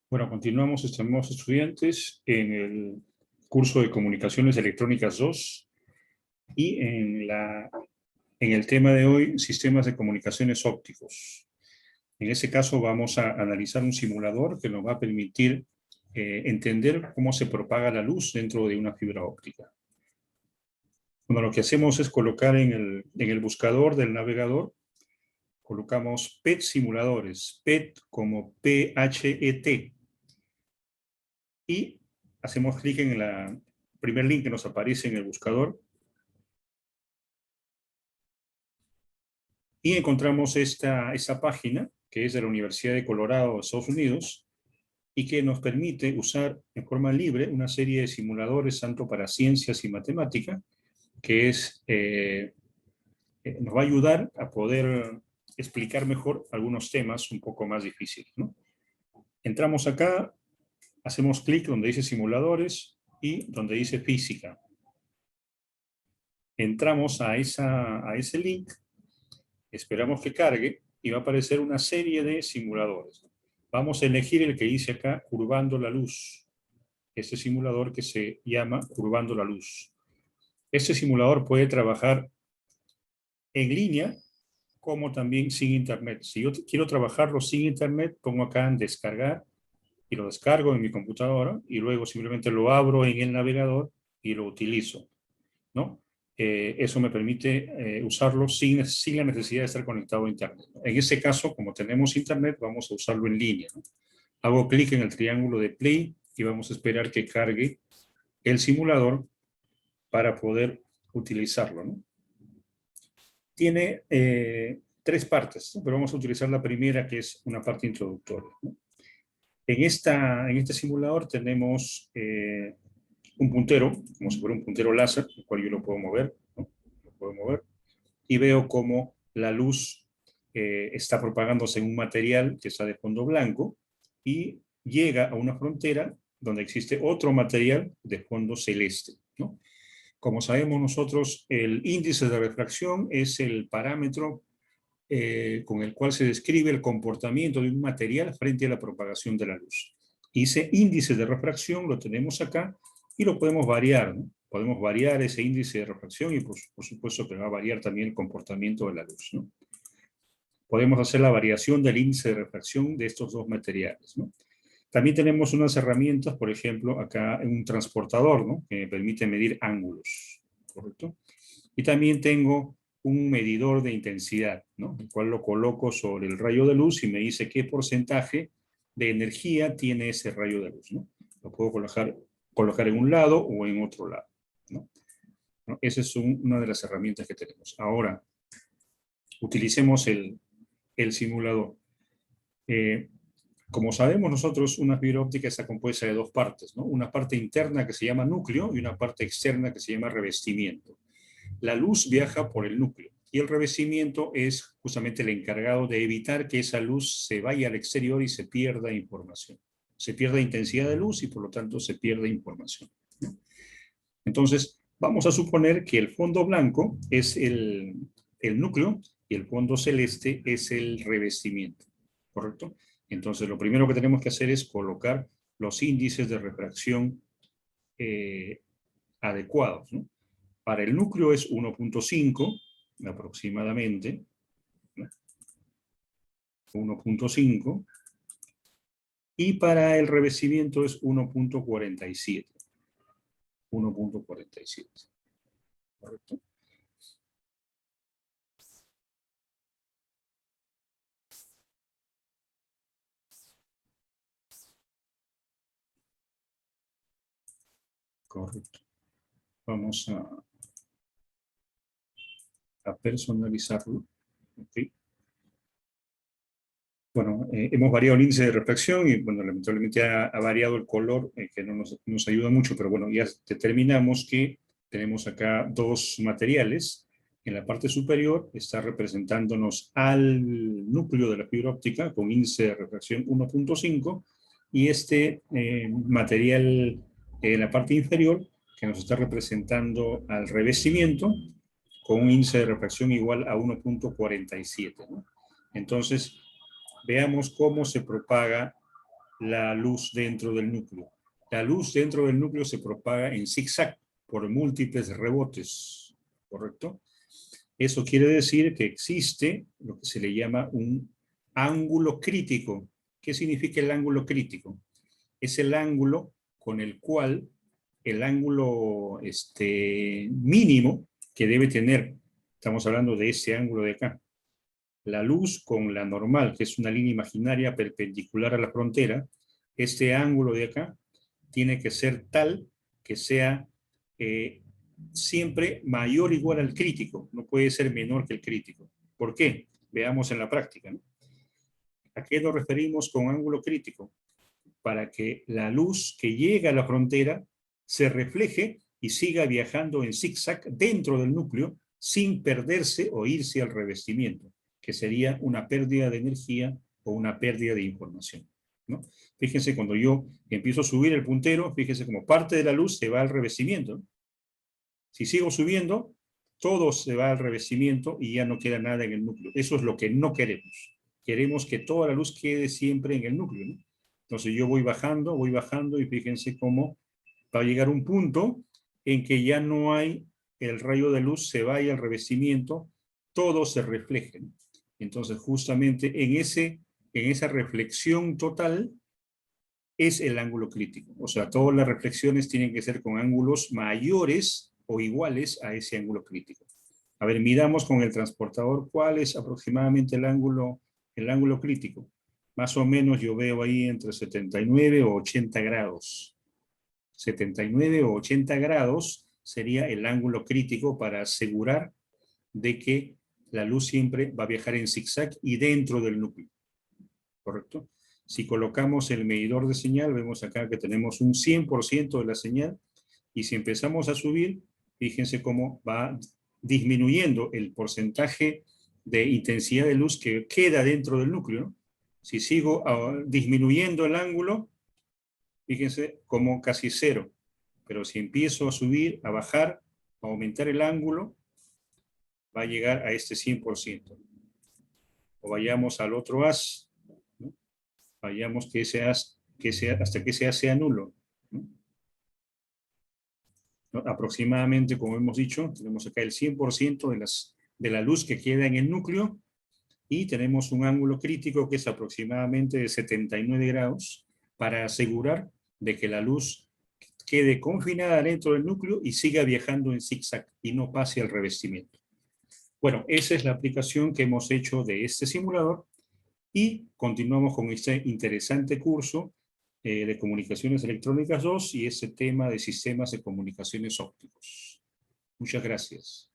Bueno, continuamos, estimados estudiantes, en el curso de Comunicaciones Electrónicas 2 y en el tema de hoy, sistemas de comunicaciones ópticos. En ese caso vamos a analizar un simulador que nos va a permitir entender cómo se propaga la luz dentro de una fibra óptica. Bueno, lo que hacemos es colocar en el buscador del navegador, colocamos PET simuladores, PET como PHET, y hacemos clic en el primer link que nos aparece en el buscador y encontramos esta página que es de la Universidad de Colorado de Estados Unidos y que nos permite usar en forma libre una serie de simuladores tanto para ciencias y matemática que nos va a ayudar a poder explicar mejor algunos temas un poco más difíciles, ¿no? Entramos acá, hacemos clic donde dice simuladores y donde dice física. Entramos a ese link, esperamos que cargue y va a aparecer una serie de simuladores. Vamos a elegir el que dice acá, curvando la luz. Este simulador que se llama curvando la luz. Este simulador puede trabajar en línea como también sin internet. Si yo quiero trabajarlo sin internet, pongo acá en descargar y lo descargo en mi computadora y luego simplemente lo abro en el navegador y lo utilizo, ¿no? Eso me permite usarlo sin la necesidad de estar conectado a internet. En este caso, como tenemos internet, vamos a usarlo en línea, ¿no? Hago clic en el triángulo de play y vamos a esperar que cargue el simulador para poder utilizarlo, ¿no? Tiene tres partes, ¿no? Pero vamos a utilizar la primera, que es una parte introductoria, ¿no? En este simulador tenemos un puntero, como si fuera un puntero láser, el cual yo lo puedo mover, ¿no? Lo puedo mover, y veo cómo la luz está propagándose en un material que está de fondo blanco y llega a una frontera donde existe otro material de fondo celeste, ¿no? Como sabemos nosotros, el índice de refracción es el parámetro con el cual se describe el comportamiento de un material frente a la propagación de la luz. Y ese índice de refracción lo tenemos acá y lo podemos variar, ¿no? Podemos variar ese índice de refracción y por supuesto que va a variar también el comportamiento de la luz, ¿no? Podemos hacer la variación del índice de refracción de estos dos materiales, ¿no? También tenemos unas herramientas, por ejemplo, acá en un transportador, ¿no? Que me permite medir ángulos, ¿correcto? Y también tengo un medidor de intensidad, ¿no? El cual lo coloco sobre el rayo de luz y me dice qué porcentaje de energía tiene ese rayo de luz, ¿no? Lo puedo colocar en un lado o en otro lado, ¿no? Esa es una de las herramientas que tenemos. Ahora, utilicemos el simulador. Como sabemos nosotros, una fibra óptica está compuesta de dos partes, ¿no? Una parte interna que se llama núcleo y una parte externa que se llama revestimiento. La luz viaja por el núcleo y el revestimiento es justamente el encargado de evitar que esa luz se vaya al exterior y se pierda información. Se pierde intensidad de luz y por lo tanto se pierde información, ¿no? Entonces, vamos a suponer que el fondo blanco es el núcleo y el fondo celeste es el revestimiento, ¿correcto? Entonces, lo primero que tenemos que hacer es colocar los índices de refracción adecuados, ¿no? Para el núcleo es 1.5 aproximadamente, ¿no? 1.5, y para el revestimiento es 1.47. 1.47. ¿Correcto? Correcto. Vamos a personalizarlo. ¿Okay? Bueno, hemos variado el índice de refracción y, bueno, lamentablemente ha variado el color, que no nos ayuda mucho, pero bueno, ya determinamos que tenemos acá dos materiales. En la parte superior está representándonos al núcleo de la fibra óptica con índice de refracción 1.5 y este material en la parte inferior que nos está representando al revestimiento con un índice de refracción igual a 1.47, ¿no? Entonces, veamos cómo se propaga la luz dentro del núcleo? La luz dentro del núcleo se propaga en zigzag por múltiples rebotes, ¿correcto? Eso quiere decir que existe lo que se le llama un ángulo crítico. ¿Qué significa el ángulo crítico? Es el ángulo con el cual el ángulo mínimo que debe tener, estamos hablando de ese ángulo de acá, la luz con la normal, que es una línea imaginaria perpendicular a la frontera, este ángulo de acá tiene que ser tal que sea siempre mayor o igual al crítico, no puede ser menor que el crítico. ¿Por qué? Veamos en la práctica, ¿no? ¿A qué nos referimos con ángulo crítico? Para que la luz que llega a la frontera se refleje y siga viajando en zigzag dentro del núcleo sin perderse o irse al revestimiento, que sería una pérdida de energía o una pérdida de información, ¿no? Fíjense, cuando yo empiezo a subir el puntero, fíjense como parte de la luz se va al revestimiento, ¿no? Si sigo subiendo, todo se va al revestimiento y ya no queda nada en el núcleo. Eso es lo que no queremos. Queremos que toda la luz quede siempre en el núcleo, ¿no? Entonces yo voy bajando y fíjense cómo va a llegar un punto en que ya no hay el rayo de luz, se vaya al revestimiento, todo se refleje. Entonces justamente en esa reflexión total es el ángulo crítico. O sea, todas las reflexiones tienen que ser con ángulos mayores o iguales a ese ángulo crítico. A ver, midamos con el transportador cuál es aproximadamente el ángulo crítico. Más o menos yo veo ahí entre 79 o 80 grados. 79 o 80 grados sería el ángulo crítico para asegurar de que la luz siempre va a viajar en zigzag y dentro del núcleo. ¿Correcto? Si colocamos el medidor de señal, vemos acá que tenemos un 100% de la señal, y si empezamos a subir, fíjense cómo va disminuyendo el porcentaje de intensidad de luz que queda dentro del núcleo, ¿no? Si sigo disminuyendo el ángulo, fíjense como casi cero. Pero si empiezo a subir, a bajar, a aumentar el ángulo, va a llegar a este 100%. O vayamos al otro haz, ¿no? Vayamos que ese haz, hasta que ese haz sea nulo, ¿no? Aproximadamente, como hemos dicho, tenemos acá el 100% de la luz que queda en el núcleo, y tenemos un ángulo crítico que es aproximadamente de 79 grados para asegurar de que la luz quede confinada dentro del núcleo y siga viajando en zigzag y no pase al revestimiento. Bueno, esa es la aplicación que hemos hecho de este simulador, y continuamos con este interesante curso de Comunicaciones Electrónicas 2 y ese tema de sistemas de comunicaciones ópticos. Muchas gracias.